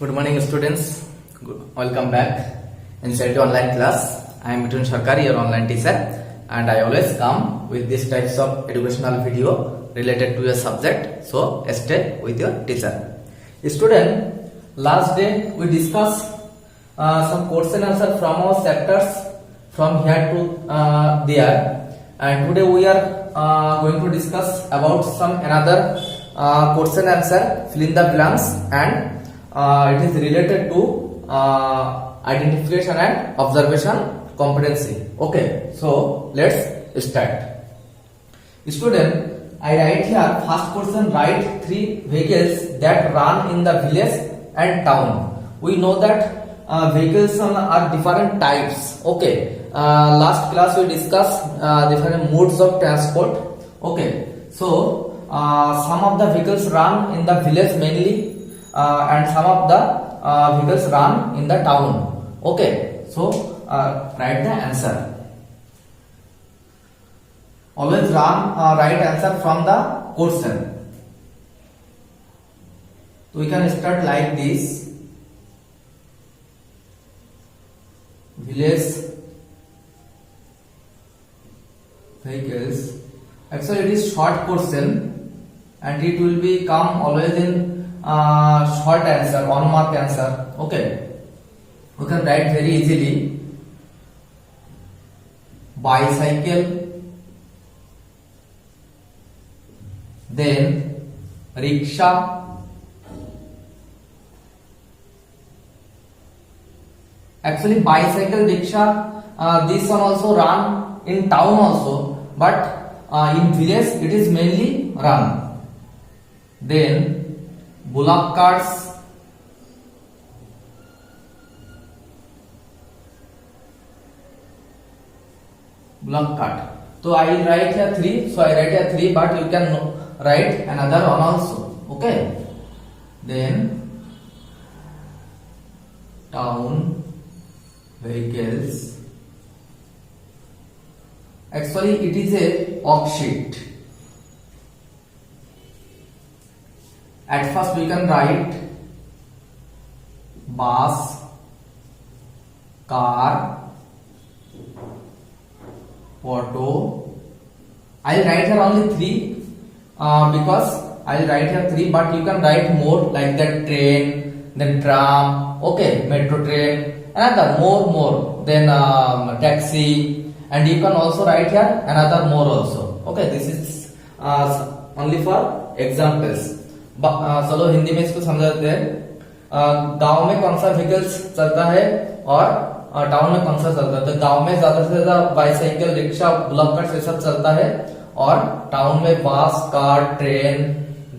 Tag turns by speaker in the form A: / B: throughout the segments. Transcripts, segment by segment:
A: Good morning, students. Welcome back inside the online class. I am Mithun Sarkar, your online teacher, and I always come with these types of educational video related to your subject. So stay with your teacher. Student, last day we discussed some question answer from our chapters from here to there, and today we are going to discuss about some another question answer, fill in the blanks, and it is related to identification and observation competency. Okay, so let's start. Student, I write here first question, write 3 vehicles that run in the village and town. We know that vehicles are different types. Okay, last class we discussed different modes of transport. Okay, so some of the vehicles run in the village mainly, and some of the vehicles run in the town. Okay, so write the answer. Always write answer from the question. So we can start like this. Village vehicles. Actually, it is short question, and it will be come always in short answer, 1 mark answer. Okay, we can write very easily. Bicycle, then rickshaw, actually bicycle, rickshaw, this one also run in town also, but in village it is mainly run. Then bullock carts, bullock cart. So I will write here 3. So I write here 3, but you can write another one also. Okay. Then town vehicles. Actually, it is a worksheet. At first, we can write bus, car, auto. I will write here only 3 because I will write here 3, but you can write more like that, train, then tram, okay, metro train, another more, then taxi, and you can also write here another more also. Okay, this is only for examples. चलो हिंदी में इसको समझाते हैं. गांव में कौन सा vehicles चलता है और टाउन में कौन सा चलता है. तो गांव में ज्यादा से ज्यादा बाइसाइकिल, रिक्शा, बुलक कार्ट ये सब चलता है, और टाउन में bus, car, train,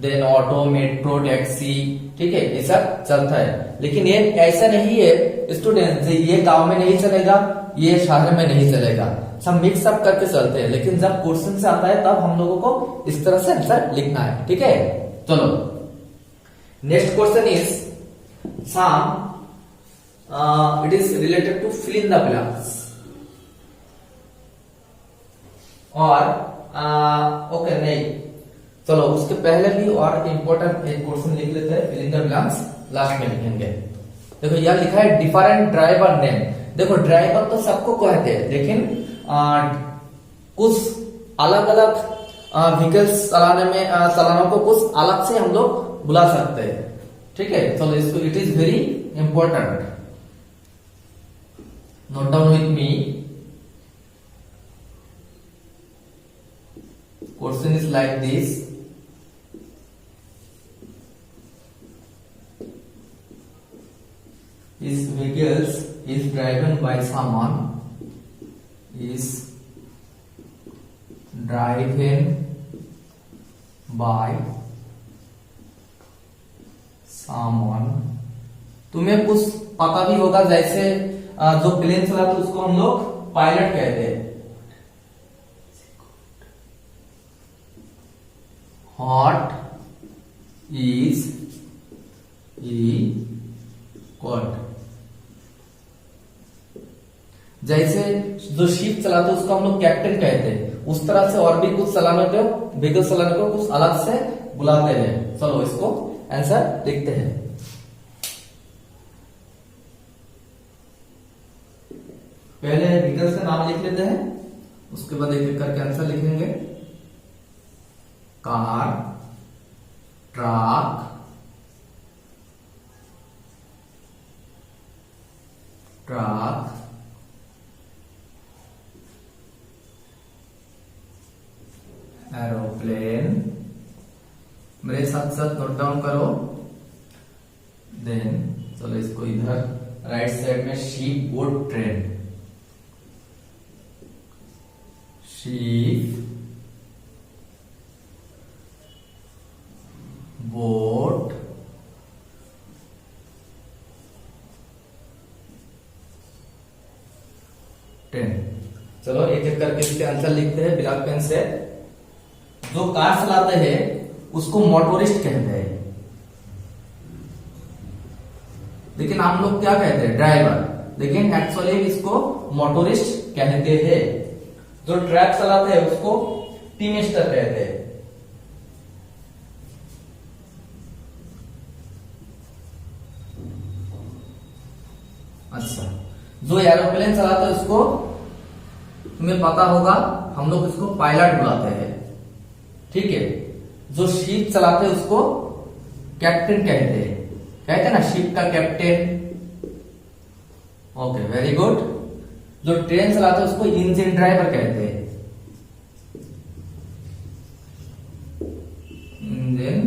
A: then auto, metro, taxi, ठीक है, ये सब चलता है. लेकिन ये ऐसा नहीं है स्टूडेंट, ये गांव में नहीं चलेगा, ये शहर में नहीं चलेगा, सब मिक्स अप करके चलते हैं. लेकिन जब क्वेश्चन से आता है तब हम लोगों को इस तरह से आंसर लिखना है. ठीक है, चलो next question is some, it is related to fill in the blanks. और ओके नहीं, चलो उसके पहले भी और इम्पोर्टेंट एक क्वेश्चन लिख लेते हैं. Fill in the blanks last में लिखेंगे. देखो यह लिखा है डिफरेंट ड्राइवर नेम. देखो ड्राइवर तो सबको कहते हैं, लेकिन कुछ अलग अलग व्हीकल्स चलाने को कुछ अलग से हम लोग बुला सकते हैं. ठीक है, चलो इसको, it is very important, note down with me. Question is like this. Is vehicles is driven by someone, is driven by someone. तुम्हें कुछ पता भी होगा, जैसे जो प्लेन चलाते उसको हम लोग पायलट कहते हैं. What is he called? जैसे जो शिप चलाते उसको हम लोग कैप्टन कहते हैं, उस तरह से और भी कुछ चलाने को, व्हीकल चलाने को कुछ अलग से बुलाते हैं. चलो इसको आंसर लिखते हैं. पहले व्हीकल्स का नाम लिख लेते हैं, उसके बाद एक एक करके आंसर लिखेंगे। कार, ट्रक, एरोप्लेन, मेरे साथ साथ नोट डाउन करो। देन चलो इसको इधर राइट साइड में sheep, boat, train. Sheep, boat, train. चलो एक एक करके इसके आंसर लिखते हैं ब्लैक पेन से। जो कार चलाते हैं उसको मोटोरिस्ट कहते हैं, लेकिन हम लोग क्या कहते हैं, ड्राइवर। लेकिन एक्चुअली इसको मोटोरिस्ट कहते हैं। जो ट्रक चलाते हैं उसको टीमस्टर कहते हैं। अच्छा, जो एरोप्लेन चलाते हैं उसको, तुम्हें पता होगा, हम लोग इसको पायलट बुलाते हैं, ठीक है। जो शिप चलाते हैं उसको कैप्टन कहते हैं ना, शिप का कैप्टन। Okay, very good. जो ट्रेन चलाते हैं उसको इंजन ड्राइवर कहते हैं। इंजन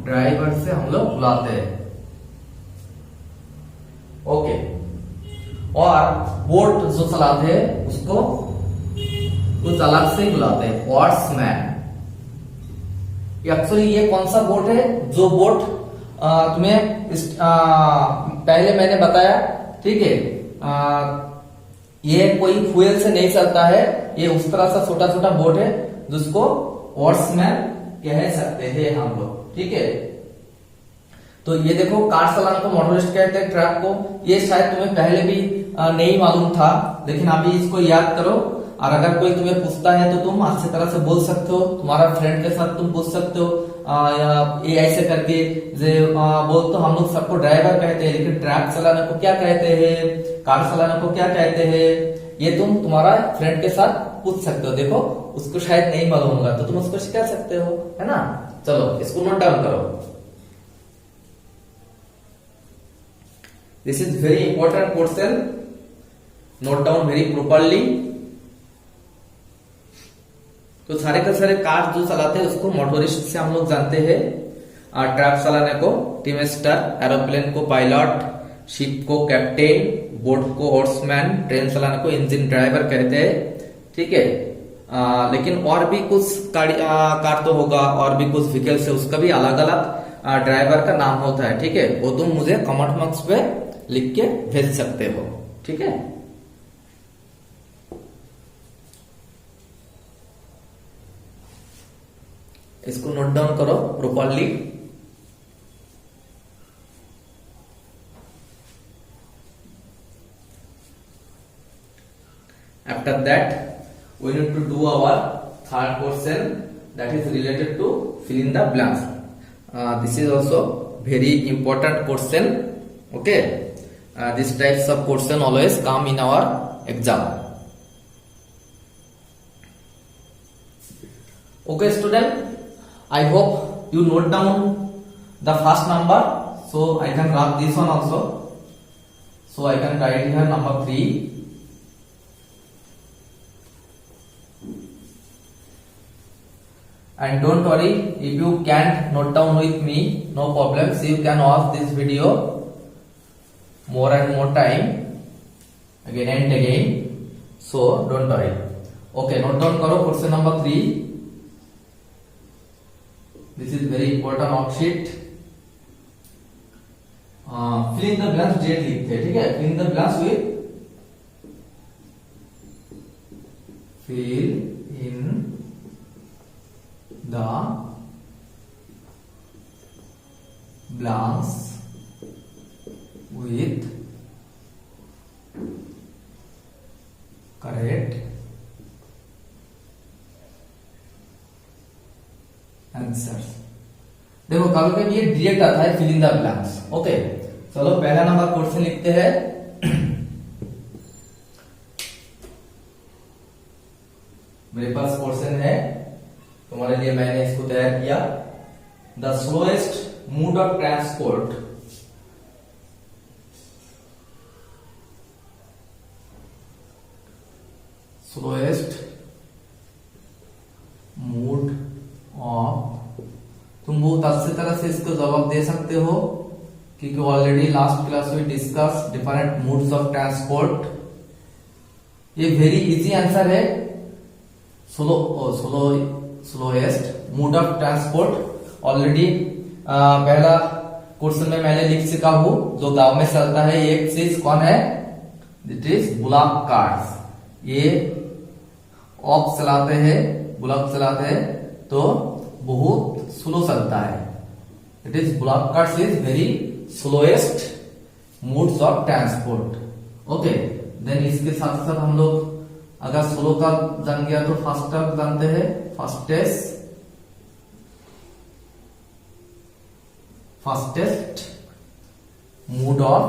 A: ड्राइवर से हम लोग बुलाते हैं। ओके, और बोट जो चलाते हैं उसको कुछ अलग से बुलाते हैं, वॉट्समैन। एक्चुअली ये कौन सा बोट है, जो बोट तुम्हें पहले मैंने बताया, ठीक है। ये कोई फ्यूल से नहीं चलता है, ये उस तरह से छोटा छोटा बोट है जिसको वॉट्समैन कह सकते हैं हम लोग, ठीक है। तो ये देखो, कार चलाने को मोटरिस्ट कहते हैं, ट्रक को। ये शायद तुम्हें पहले भी नहीं मालूम था, लेकिन अभी इसको याद करो। और अगर कोई तुम्हें पूछता है तो तुम अच्छी तरह से बोल सकते हो, तुम्हारा फ्रेंड के साथ तुम पूछ सकते हो। ये ऐसे करके बोल, तो हम लोग सबको ड्राइवर कहते हैं, लेकिन ट्रक चलाने को क्या कहते हैं, कार चलाने को क्या कहते हैं, ये तुम तुम्हारा फ्रेंड के साथ पूछ सकते हो। देखो, उसको शायद नहीं मालूम होगा तो तुम उसको सिखा सकते हो, है ना। चलो इसको नोट डाउन करो। This is very important question, note down very properly. तो सारे के सारे कार जो चलाते हैं उसको मोटरिस्ट से हम लोग जानते हैं, ट्रक चलाने को टीमस्टर, एरोप्लेन को पायलट, शिप को कैप्टन, बोट को हॉर्समैन, ट्रेन चलाने को इंजन ड्राइवर कहते हैं, ठीक है। लेकिन और भी कुछ कार तो होगा, और भी कुछ व्हीकल्स है, उसका भी अलग अलग ड्राइवर का नाम होता है, ठीक है। वो तुम मुझे कमेंट बॉक्स पे लिख के भेज सकते हो, ठीक है। इसको नोट डाउन करो properly. After that, we need to do our third question, that is related to fill in the blanks. This is also very important question. Okay, these types of question always come in our exam. Okay, student, I hope you note down the first number, so I can write this one also. So I can write here number 3. And don't worry, if you can't note down with me, no problem. So you can watch this video more and more time, again and again. So don't worry. Okay, note down karo question number 3. This is very important worksheet. Fill in the blanks date लिखते हैं, ठीक है। Fill in the blanks with fill in the blanks with correct answers. देखो कभी कभी ये direct आता है fill in the blanks, okay. चलो पहला नंबर क्वेश्चन लिखते हैं। मेरे पास क्वेश्चन है, तुम्हारे लिए मैंने इसको तैयार किया। The slowest mode of transport slowest mode of, तुम बहुत अच्छी तरह से इसको जवाब दे सकते हो क्योंकि ऑलरेडी लास्ट क्लास में discuss different modes of transport. ये वेरी इजी आंसर है। Slowest mode of transport already पहला क्वेश्चन में मैंने लिख चुका हूं। जो गांव में चलता है एक चीज कौन है? It is bullock cart. ये ऑफ चलाते हैं, बुलॉक चलाते हैं तो बहुत स्लो चलता है। It is bullock cart is very slowest modes of transport. Okay, then इसके साथ साथ हम लोग अगर स्लो का जान गया तो फास्टर जानते हैं। फास्टेस्ट मोड ऑफ,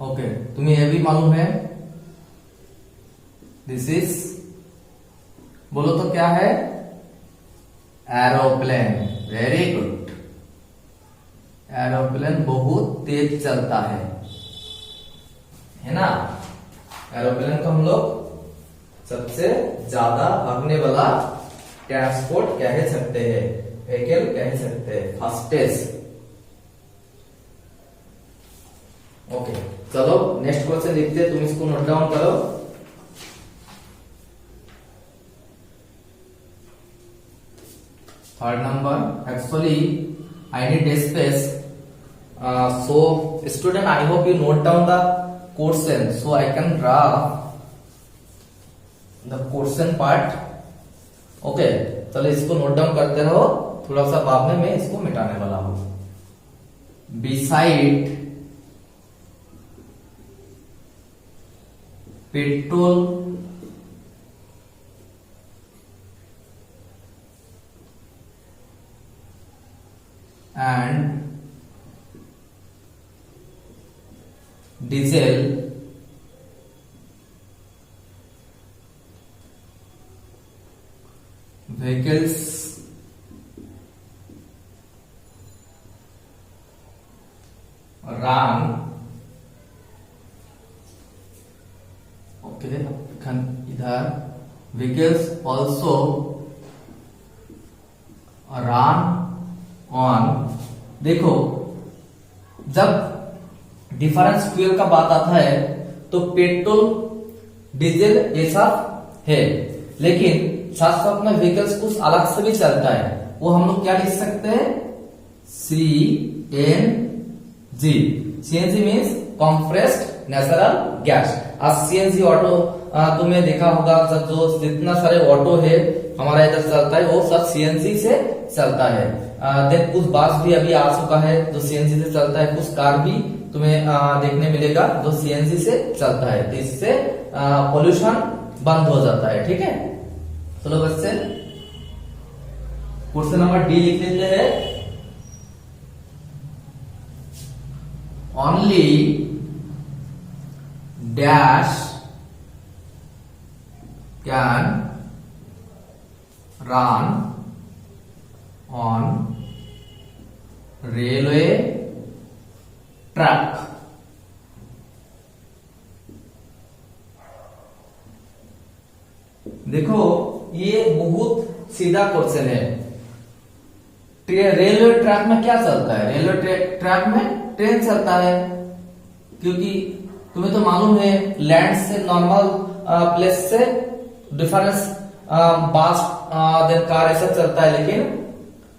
A: ओके, तुम्हें यह भी मालूम है, दिस इज, बोलो तो क्या है? एरोप्लेन। Very good. एरोप्लेन बहुत तेज चलता है ना। एरोप्लेन को हम लोग सबसे ज्यादा भागने वाला ट्रांसपोर्ट कह सकते हैं, व्हीकल कह सकते हैं, फास्टेस्ट। ओके, चलो नेक्स्ट क्वेश्चन देखते हैं। तुम इसको नोट डाउन करो। Third number, actually I need space, so student, I hope you note down the question so I can draw the question part. Okay, चलो इसको नोट डाउन करते रहो, थोड़ा सा बाद में मैं इसको मिटाने वाला हूं। Beside petrol and diesel vehicles run, okay, इधर vehicles also run on। देखो, जब डिफरेंस फ्यूल का बात आता है तो पेट्रोल डीजल ऐसा है, लेकिन साथ साथ में व्हीकल्स कुछ अलग से भी चलता है। वो हम लोग क्या लिख सकते हैं? CNG। CNG means compressed natural gas. आज CNG ऑटो तुम्हें देखा होगा, जो जितना सारे ऑटो है हमारा इधर चलता है वो सब CNG से चलता है। देन कुछ बस भी अभी आ चुका है जो CNG से चलता है, कुछ कार भी तुम्हें देखने मिलेगा जो CNG से चलता है। तो इससे पोल्यूशन बंद हो जाता है। ठीक है, चलो बच्चे क्वेश्चन नंबर डी लिख लेते हैं। Only dash can run on railway track. देखो, ये बहुत सीधा क्वेश्चन है। रेलवे ट्रैक में क्या चलता है? रेलवे ट्रैक में ट्रेन चलता है, क्योंकि तुम्हें तो मालूम है लैंड से नॉर्मल प्लेस से डिफरेंस बस देन कार ऐसा चलता है, लेकिन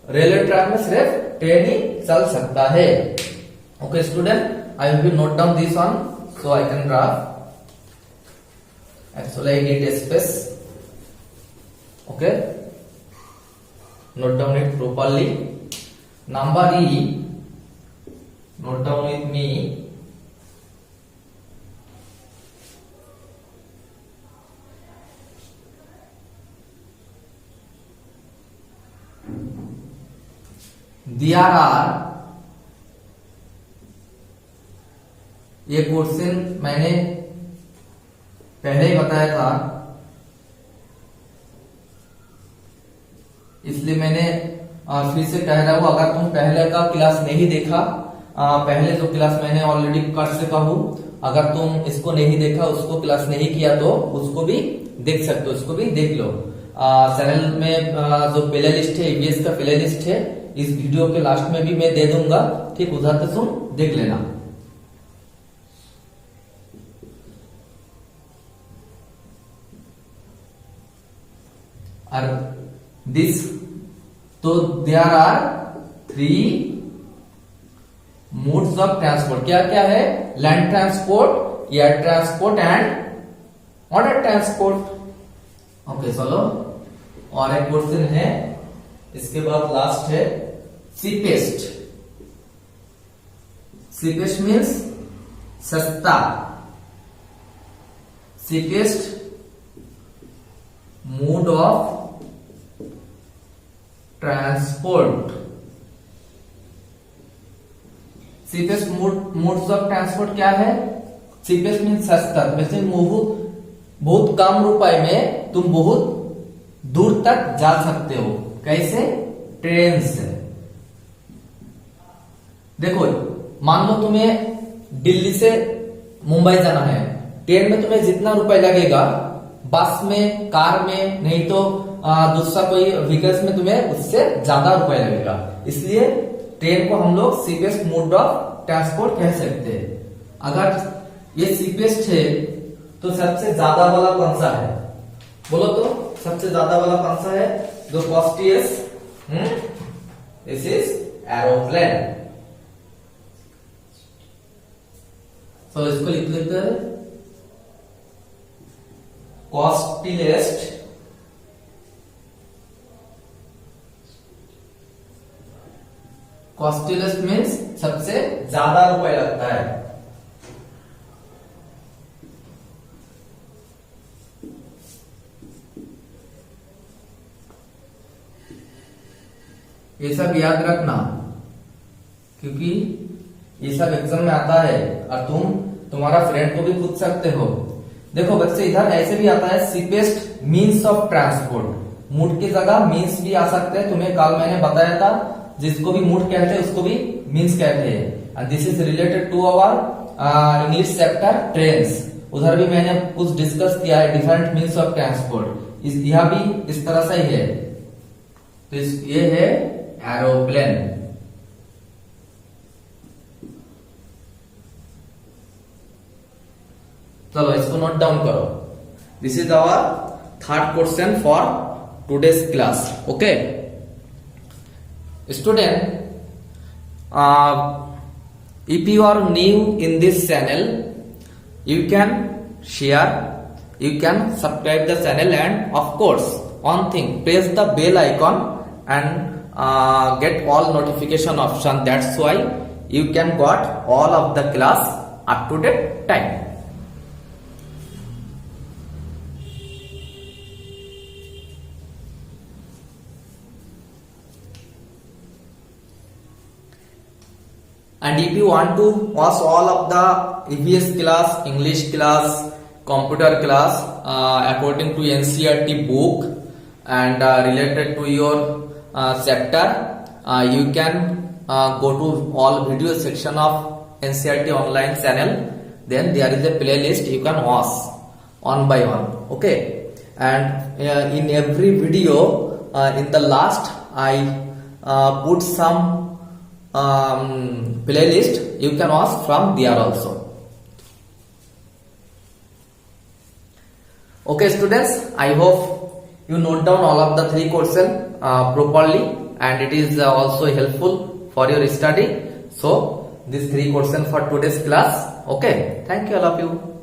A: रेलवे ट्रैक में सिर्फ ट्रेन ही चल सकता है। Okay student, I will be note down this one so I can draw. Actually I need a space. Okay, note down it properly. Number E, note down with me. There are, ये question मैंने पहले ही बताया था, इसलिए मैंने फिर से कह रहा हूं, अगर तुम पहले का क्लास नहीं देखा, पहले जो क्लास मैंने ऑलरेडी कर चुका हूं, अगर तुम इसको नहीं देखा, उसको क्लास नहीं किया तो उसको भी देख सकते हो, उसको भी देख लो। चैनल में जो प्ले लिस्ट है, ईवीएस का प्ले लिस्ट है, इस वीडियो के लास्ट में भी मैं दे दूंगा, ठीक, उधर से तुम देख लेना। और दिस, तो there are 3 modes of transport. क्या क्या है? Land transport, air transport and water transport. Okay चलो, और एक क्वेश्चन है, इसके बाद लास्ट है चीपेस्ट। चीपेस्ट मीन्स सस्ता, cheapest mode of transport. Cheapest modes of transport क्या है? चीपेस्ट मीन्स सस्ता, वैसे बहुत कम रुपए में तुम बहुत दूर तक जा सकते हो। कैसे? ट्रेन से। देखो, मान लो तुम्हें दिल्ली से मुंबई जाना है, ट्रेन में तुम्हें जितना रुपए लगेगा, बस में, कार में, नहीं तो दूसरा कोई व्हीकल्स में तुम्हें उससे ज्यादा रुपए लगेगा। इसलिए ट्रेन को हम लोग चीपेस्ट मोड ऑफ ट्रांसपोर्ट कह सकते हैं। अगर ये चीपेस्ट है तो सबसे ज्यादा वाला कौन सा है? बोलो तो, सबसे ज्यादा वाला कौन सा है? जो कॉस्टिएस्ट, दिस इज एरोप्लेन। तो इसको लिख लेते हैं, कॉस्टिएस्ट कॉस्टिएस्ट मीन्स सबसे ज्यादा रुपए लगता है। ये सब याद रखना, क्योंकि ये सब एग्जाम में आता है और तुम्हारा फ्रेंड को भी पूछ सकते हो। देखो बच्चे, इधर ऐसे भी आता है cheapest means of transport. Mood की जगह मीन्स भी आ सकते हैं, तुम्हें कल मैंने बताया था, जिसको भी मूड कहते हैं उसको भी मीन्स कहते हैं। And this is related to our English chapter trains. उधर भी मैंने कुछ डिस्कस किया है, डिफरेंट मीन्स ऑफ ट्रांसपोर्ट। यह भी इस तरह से ही है। तो ये है एरोप्लेन। चलो इसको नोट डाउन करो। This is our third question for today's class. Okay student, if you are new in this channel, you can share, you can subscribe the channel, and of course one thing, press the bell icon and get all notification option. That's why you can got all of the class up to date time. And if you want to watch all of the EVS class, English class, computer class according to NCERT book and related to your chapter, you can go to all video section of NCERT online channel. Then there is a playlist you can watch one by one. Okay, and in every video in the last I put some playlist you can watch from there also. Okay students, I hope you note down all of the 3 questions properly, and it is also helpful for your study. So these 3 questions for today's class. Okay, thank you all of you.